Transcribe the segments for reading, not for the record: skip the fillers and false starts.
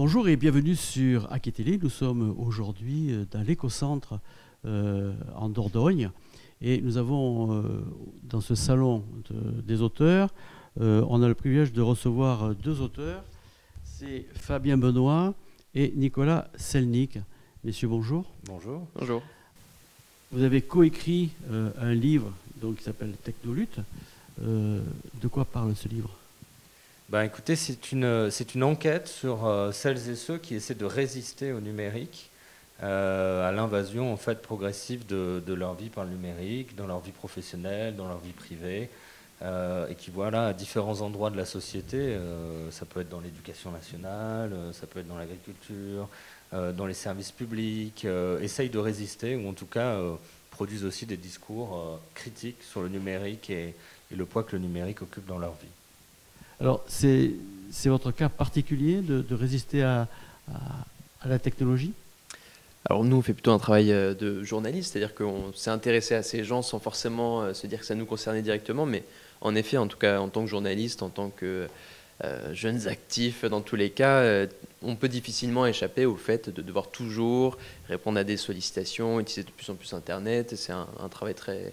Bonjour et bienvenue sur Hacketélé. Nous sommes aujourd'hui dans l'écocentre en Dordogne et nous avons dans ce salon des auteurs, on a le privilège de recevoir deux auteurs. C'est Fabien Benoît et Nicolas Selnik. Messieurs, bonjour. Bonjour. Bonjour. Vous avez coécrit un livre donc, qui s'appelle Technolutte. De quoi parle ce livre ? Ben, écoutez, c'est une enquête sur celles et ceux qui essaient de résister au numérique, à l'invasion en fait, progressive de leur vie par le numérique, dans leur vie professionnelle, dans leur vie privée, et qui voient là à différents endroits de la société, ça peut être dans l'éducation nationale, ça peut être dans l'agriculture, dans les services publics, essayent de résister, ou en tout cas produisent aussi des discours critiques sur le numérique et le poids que le numérique occupe dans leur vie. Alors, c'est votre cas particulier de résister à la technologie ? Alors nous, on fait plutôt un travail de journaliste, c'est-à-dire qu'on s'est intéressé à ces gens sans forcément se dire que ça nous concernait directement, mais en effet, en tout cas en tant que journaliste, en tant que jeunes actifs, dans tous les cas, on peut difficilement échapper au fait de devoir toujours répondre à des sollicitations, utiliser de plus en plus Internet. C'est un travail très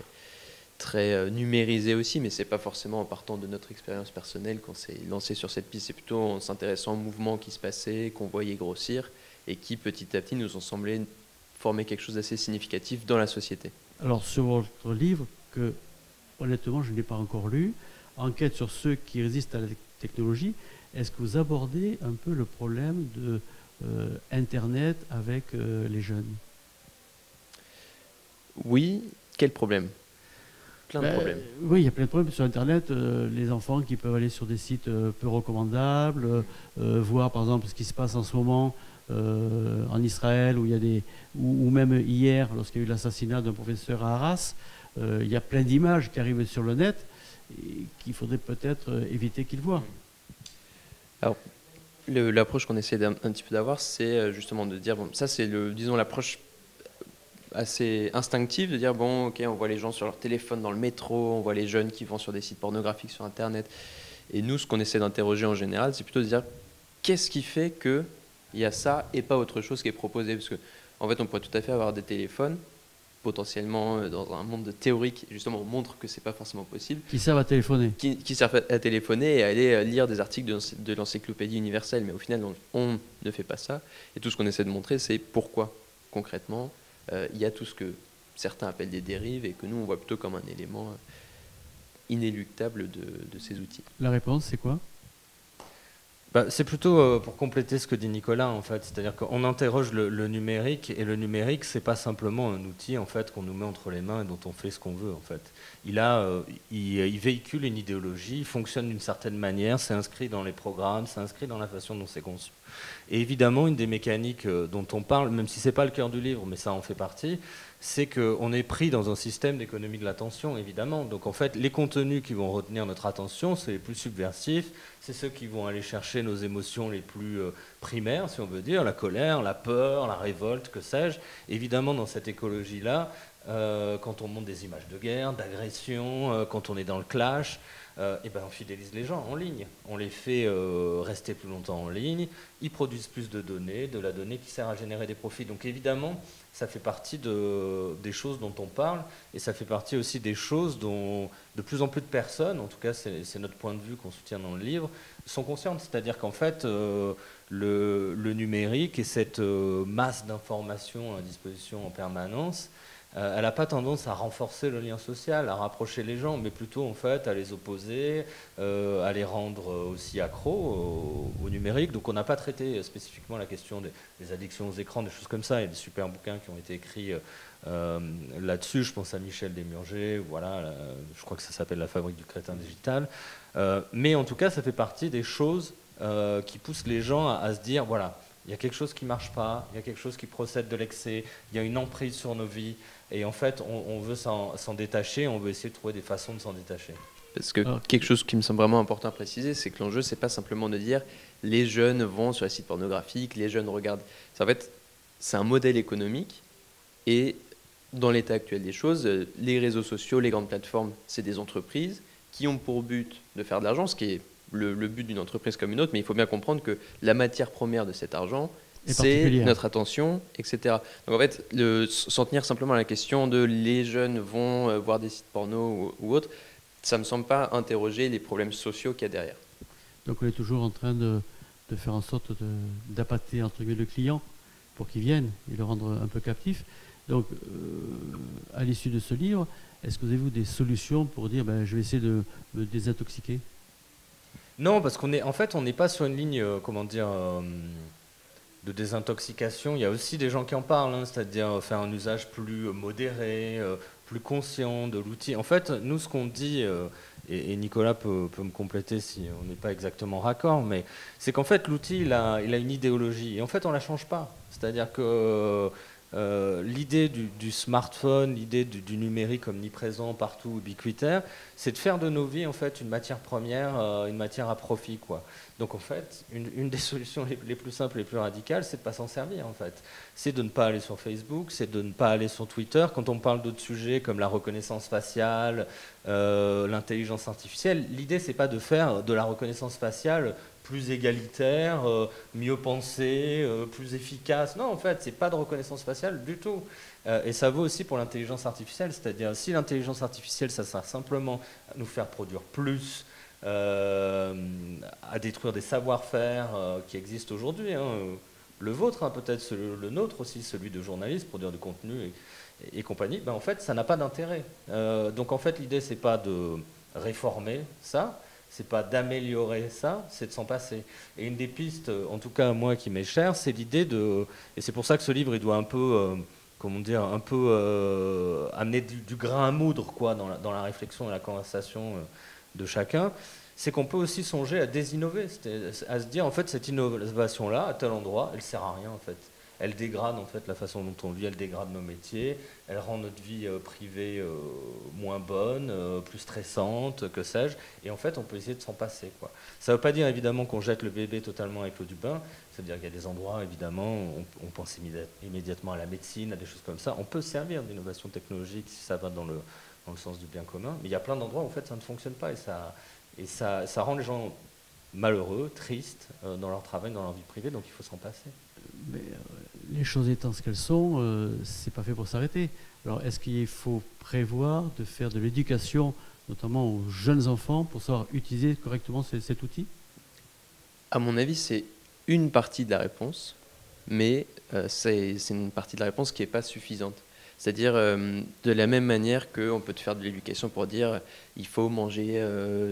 numérisé aussi, mais c'est pas forcément en partant de notre expérience personnelle qu'on s'est lancé sur cette piste, c'est plutôt en s'intéressant aux mouvements qui se passaient, qu'on voyait grossir et qui petit à petit nous ont semblé former quelque chose d'assez significatif dans la société. Alors sur votre livre, que honnêtement je n'ai pas encore lu, Enquête sur ceux qui résistent à la technologie, est-ce que vous abordez un peu le problème de Internet avec les jeunes ? Oui, quel problème ? Plein de problèmes. Oui, il y a plein de problèmes sur Internet. Les enfants qui peuvent aller sur des sites peu recommandables, voir par exemple ce qui se passe en ce moment en Israël, où il y a ou même hier, lorsqu'il y a eu l'assassinat d'un professeur à Arras, il y a plein d'images qui arrivent sur le net et qu'il faudrait peut-être éviter qu'ils voient. Alors, l'approche qu'on essaie un petit peu d'avoir, c'est justement de dire, bon, ça c'est disons l'approche assez instinctive de dire bon ok on voit les gens sur leur téléphone dans le métro, on voit les jeunes qui vont sur des sites pornographiques sur internet et nous ce qu'on essaie d'interroger en général c'est plutôt de dire qu'est-ce qui fait que il y a ça et pas autre chose qui est proposé, parce que en fait on pourrait tout à fait avoir des téléphones potentiellement dans un monde théorique, justement on montre que c'est pas forcément possible, qui servent à téléphoner, qui servent à téléphoner et à aller lire des articles de l'encyclopédie universelle, mais au final on ne fait pas ça et tout ce qu'on essaie de montrer c'est pourquoi concrètement il y a tout ce que certains appellent des dérives et que nous on voit plutôt comme un élément inéluctable de ces outils. La réponse c'est quoi ? C'est plutôt pour compléter ce que dit Nicolas en fait, c'est-à-dire qu'on interroge le numérique et le numérique c'est pas simplement un outil en fait qu'on nous met entre les mains et dont on fait ce qu'on veut en fait. Il véhicule une idéologie, il fonctionne d'une certaine manière, c'est inscrit dans les programmes, c'est inscrit dans la façon dont c'est conçu. Et évidemment une des mécaniques dont on parle, même si c'est pas le cœur du livre, mais ça en fait partie, c'est qu'on est pris dans un système d'économie de l'attention, évidemment. Donc en fait, les contenus qui vont retenir notre attention, c'est les plus subversifs, c'est ceux qui vont aller chercher nos émotions les plus primaires, si on veut dire, la colère, la peur, la révolte, que sais-je. Évidemment, dans cette écologie-là, quand on montre des images de guerre, d'agression, quand on est dans le clash, on fidélise les gens en ligne. On les fait rester plus longtemps en ligne, ils produisent plus de données, de la donnée qui sert à générer des profits. Donc évidemment, ça fait partie des choses dont on parle, et ça fait partie aussi des choses dont de plus en plus de personnes, en tout cas c'est notre point de vue qu'on soutient dans le livre, sont conscientes. C'est-à-dire qu'en fait, le numérique et cette masse d'informations à disposition en permanence, elle n'a pas tendance à renforcer le lien social, à rapprocher les gens, mais plutôt en fait à les opposer, à les rendre aussi accros au numérique. Donc on n'a pas traité spécifiquement la question des addictions aux écrans, des choses comme ça. Il y a des super bouquins qui ont été écrits là-dessus. Je pense à Michel Desmurger, voilà, je crois que ça s'appelle La fabrique du crétin digital. Mais en tout cas, ça fait partie des choses qui poussent les gens à se dire, voilà, il y a quelque chose qui ne marche pas, il y a quelque chose qui procède de l'excès, il y a une emprise sur nos vies. Et en fait, on veut s'en détacher, on veut essayer de trouver des façons de s'en détacher. Parce que quelque chose qui me semble vraiment important à préciser, c'est que l'enjeu, c'est pas simplement de dire les jeunes vont sur les sites pornographiques, les jeunes regardent. En fait, c'est un modèle économique et dans l'état actuel des choses, les réseaux sociaux, les grandes plateformes, c'est des entreprises qui ont pour but de faire de l'argent, ce qui est le but d'une entreprise comme une autre, mais il faut bien comprendre que la matière première de cet argent, Et c'est particulière. notre attention, etc. Donc en fait, s'en tenir simplement à la question de les jeunes vont voir des sites porno ou autres, ça ne me semble pas interroger les problèmes sociaux qu'il y a derrière. Donc on est toujours en train de faire en sorte d'appâter entre guillemets le client pour qu'il vienne et le rendre un peu captif. Donc à l'issue de ce livre, est-ce que vous avez des solutions pour dire je vais essayer de me désintoxiquer? Non, parce qu'on est, en fait, on n'est pas sur une ligne, comment dire, de désintoxication. Il y a aussi des gens qui en parlent, hein, c'est-à-dire faire un usage plus modéré, plus conscient de l'outil. En fait, nous, ce qu'on dit, et Nicolas peut me compléter si on n'est pas exactement raccord, mais c'est qu'en fait, l'outil, il a une idéologie. Et en fait, on ne la change pas. C'est-à-dire que l'idée du smartphone, l'idée du numérique omniprésent, partout, ubiquitaire, c'est de faire de nos vies en fait une matière première, une matière à profit, quoi. Donc en fait, une des solutions les plus simples, les plus radicales, c'est de ne pas s'en servir en fait. C'est de ne pas aller sur Facebook, c'est de ne pas aller sur Twitter. Quand on parle d'autres sujets comme la reconnaissance faciale, l'intelligence artificielle, l'idée c'est pas de faire de la reconnaissance faciale plus égalitaire, mieux pensée, plus efficace. Non, en fait, c'est pas de reconnaissance faciale du tout. Et ça vaut aussi pour l'intelligence artificielle, c'est-à-dire si l'intelligence artificielle, ça sert simplement à nous faire produire plus, à détruire des savoir-faire qui existent aujourd'hui, hein, le vôtre, hein, peut-être le nôtre aussi, celui de journaliste, produire du contenu et compagnie, en fait, ça n'a pas d'intérêt. Donc en fait, l'idée, c'est pas de réformer ça, c'est pas d'améliorer ça, c'est de s'en passer. Et une des pistes, en tout cas moi qui m'est chère, c'est l'idée de, et c'est pour ça que ce livre il doit un peu, comment dire, un peu amener du grain à moudre quoi dans la réflexion et la conversation de chacun. C'est qu'on peut aussi songer à désinnover, à se dire en fait cette innovation là à tel endroit, elle sert à rien en fait. Elle dégrade en fait la façon dont on vit, elle dégrade nos métiers, elle rend notre vie privée moins bonne, plus stressante, que sais-je. Et en fait, on peut essayer de s'en passer, quoi. Ça ne veut pas dire évidemment qu'on jette le bébé totalement avec l'eau du bain. Ça veut dire qu'il y a des endroits, évidemment, on pense immédiatement à la médecine, à des choses comme ça. On peut servir d'innovation technologique si ça va dans le sens du bien commun. Mais il y a plein d'endroits où en fait ça ne fonctionne pas et ça rend les gens malheureux, tristes dans leur travail, dans leur vie privée. Donc il faut s'en passer. Mais les choses étant ce qu'elles sont, c'est pas fait pour s'arrêter. Alors, est-ce qu'il faut prévoir de faire de l'éducation, notamment aux jeunes enfants, pour savoir utiliser correctement cet outil? À mon avis, c'est une partie de la réponse, mais c'est une partie de la réponse qui n'est pas suffisante. C'est-à-dire, de la même manière qu'on peut te faire de l'éducation pour dire il faut manger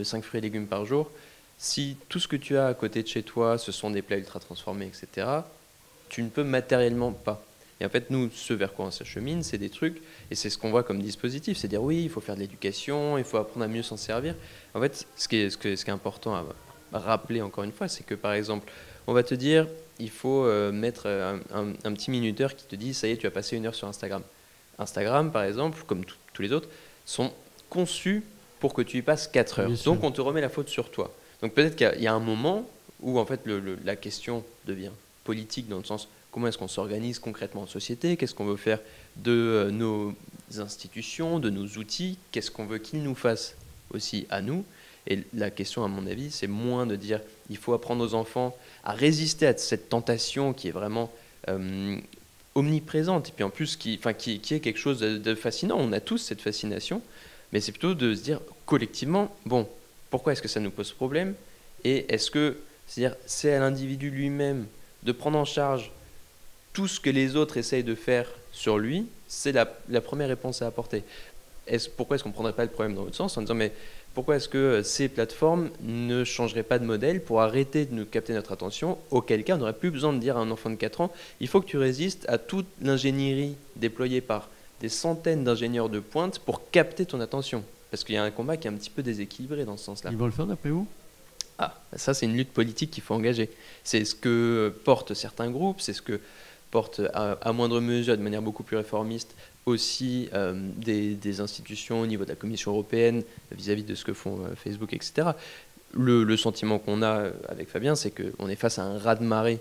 5 fruits et légumes par jour, si tout ce que tu as à côté de chez toi, ce sont des plats ultra transformés, etc., tu ne peux matériellement pas. Et en fait, nous, ce vers quoi on s'achemine, c'est des trucs, et c'est ce qu'on voit comme dispositif, c'est dire oui, il faut faire de l'éducation, il faut apprendre à mieux s'en servir. En fait, ce qui est important à rappeler encore une fois, c'est que par exemple, on va te dire, il faut mettre un petit minuteur qui te dit, ça y est, tu as passé 1 heure sur Instagram. Instagram, par exemple, comme tous les autres, sont conçus pour que tu y passes 4 heures. Donc, on te remet la faute sur toi. Donc, peut-être qu'il y a un moment où, en fait, la question devient politique dans le sens comment est-ce qu'on s'organise concrètement en société, qu'est-ce qu'on veut faire de nos institutions, de nos outils, qu'est-ce qu'on veut qu'ils nous fassent aussi à nous. Et la question, à mon avis, c'est moins de dire il faut apprendre aux enfants à résister à cette tentation qui est vraiment omniprésente, et puis en plus qui est quelque chose de fascinant. On a tous cette fascination, mais c'est plutôt de se dire collectivement, bon, pourquoi est-ce que ça nous pose problème, et est-ce que c'est à l'individu lui-même de prendre en charge tout ce que les autres essayent de faire sur lui. C'est la première réponse à apporter. Pourquoi est-ce qu'on ne prendrait pas le problème dans l'autre sens en disant mais pourquoi est-ce que ces plateformes ne changeraient pas de modèle pour arrêter de nous capter notre attention, auquel cas on n'aurait plus besoin de dire à un enfant de 4 ans il faut que tu résistes à toute l'ingénierie déployée par des centaines d'ingénieurs de pointe pour capter ton attention. Parce qu'il y a un combat qui est un petit peu déséquilibré dans ce sens-là. Ils vont le faire d'après vous ? Ça, c'est une lutte politique qu'il faut engager. C'est ce que portent certains groupes, c'est ce que portent à moindre mesure, de manière beaucoup plus réformiste, aussi des institutions au niveau de la Commission européenne vis-à-vis de ce que font Facebook, etc. Le sentiment qu'on a avec Fabien, c'est qu'on est face à un raz-de-marée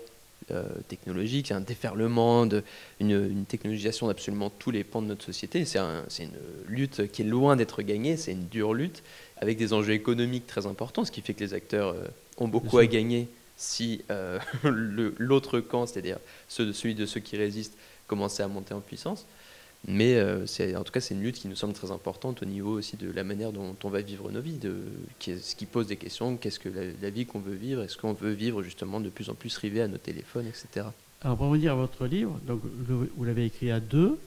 technologique, c'est un déferlement, une technologisation d'absolument tous les pans de notre société. C'est une lutte qui est loin d'être gagnée, c'est une dure lutte, avec des enjeux économiques très importants, ce qui fait que les acteurs ont beaucoup à gagner si l'autre camp, c'est-à-dire celui de ceux qui résistent, commençait à monter en puissance. Mais en tout cas, c'est une lutte qui nous semble très importante au niveau aussi de la manière dont on va vivre nos vies, ce qui pose des questions, qu'est-ce que la vie qu'on veut vivre, est-ce qu'on veut vivre justement de plus en plus rivé à nos téléphones, etc. Alors pour revenir à votre livre, donc, vous l'avez écrit à deux,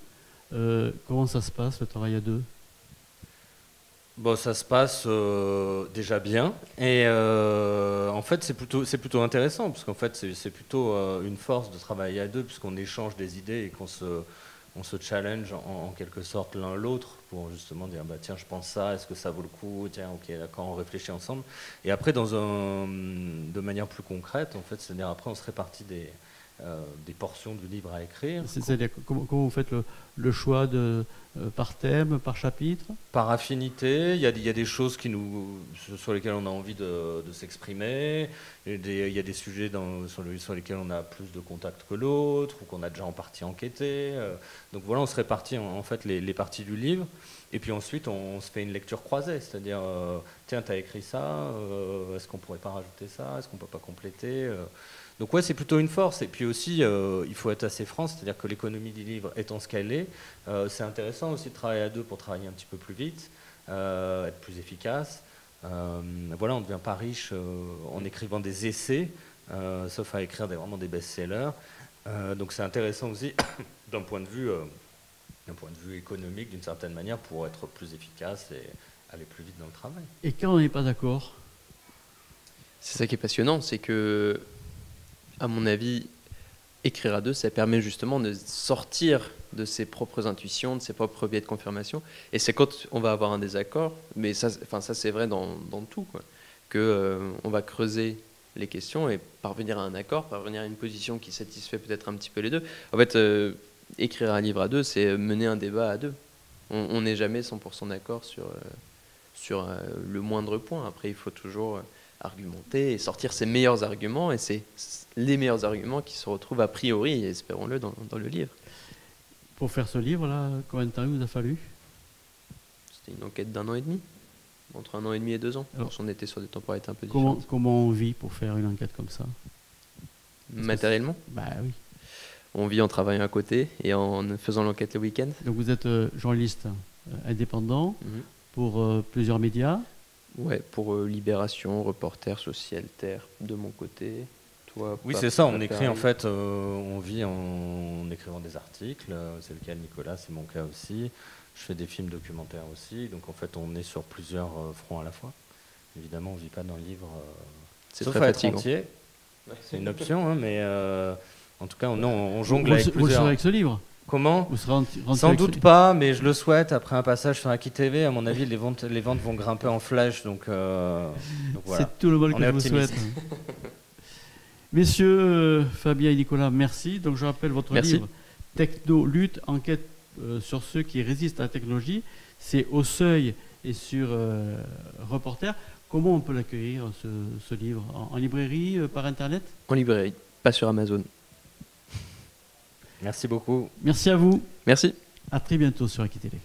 comment ça se passe le travail à deux? Bon, ça se passe déjà bien, et en fait c'est plutôt intéressant, parce qu'en fait c'est plutôt une force de travailler à deux, puisqu'on échange des idées et qu'on se challenge en quelque sorte l'un l'autre pour justement dire bah tiens je pense ça, est-ce que ça vaut le coup, tiens ok d'accord, on réfléchit ensemble, et après de manière plus concrète en fait, c'est-à-dire après on se répartit des portions du livre à écrire. C'est-à-dire comment vous faites le choix par thème, par chapitre? Par affinité, il y a des choses sur lesquelles on a envie de s'exprimer, il y a des sujets sur lesquels on a plus de contact que l'autre, ou qu'on a déjà en partie enquêté. Donc voilà, on se répartit en fait les parties du livre, et puis ensuite on se fait une lecture croisée, c'est-à-dire tiens, tu as écrit ça, est-ce qu'on pourrait pas rajouter ça, est-ce qu'on peut pas compléter Donc ouais, c'est plutôt une force. Et puis aussi, il faut être assez franc, c'est-à-dire que l'économie du livre étant ce qu'elle est, c'est intéressant aussi de travailler à deux pour travailler un petit peu plus vite, être plus efficace. Voilà, on ne devient pas riche en écrivant des essais, sauf à écrire vraiment des best-sellers. Donc c'est intéressant aussi d'un point de vue économique, d'une certaine manière, pour être plus efficace et aller plus vite dans le travail. Et quand on n'est pas d'accord? C'est ça qui est passionnant, c'est que, à mon avis, écrire à deux, ça permet justement de sortir de ses propres intuitions, de ses propres biais de confirmation. Et c'est quand on va avoir un désaccord, mais ça c'est vrai dans tout, quoi, qu'on va creuser les questions et parvenir à un accord, parvenir à une position qui satisfait peut-être un petit peu les deux. En fait, écrire un livre à deux, c'est mener un débat à deux. On n'est jamais 100% d'accord sur le moindre point. Après, il faut toujours argumenter et sortir ses meilleurs arguments, et c'est les meilleurs arguments qui se retrouvent a priori, et espérons-le, dans le livre. Pour faire ce livre-là, combien de temps il vous a fallu? C'était une enquête d'1 an et demi, entre 1 an et demi et 2 ans. Alors, on était sur des temporalités un peu différentes. différentes. Comment on vit pour faire une enquête comme ça? Matériellement? Bah oui. On vit en travaillant à côté et en faisant l'enquête le week-end. Donc vous êtes journaliste indépendant pour plusieurs médias? Ouais, pour Libération, Reporter, Social, Terre, de mon côté. Toi, oui, c'est ça, on écrit en fait, on vit en écrivant des articles, c'est le cas de Nicolas, c'est mon cas aussi. Je fais des films documentaires aussi, donc en fait on est sur plusieurs fronts à la fois. Évidemment, on ne vit pas d'un livre, c'est sauf très à être fatigant. entier, c'est une option, hein, mais en tout cas on jongle avec plusieurs... Vous le serez avec ce livre? Comment? Vous serez Sans doute pas, mais je le souhaite. Après un passage sur Aki TV, à mon avis, les ventes vont grimper en flèche. Donc voilà. C'est tout le mal que je vous souhaite. Messieurs, Fabien et Nicolas, merci. Donc je rappelle votre livre Techno Lutte, enquête sur ceux qui résistent à la technologie. C'est au Seuil et sur Reporter. Comment on peut l'accueillir, ce livre? En librairie, par Internet? En librairie, pas sur Amazon. Merci beaucoup. Merci à vous. Merci. À très bientôt sur Aki TV.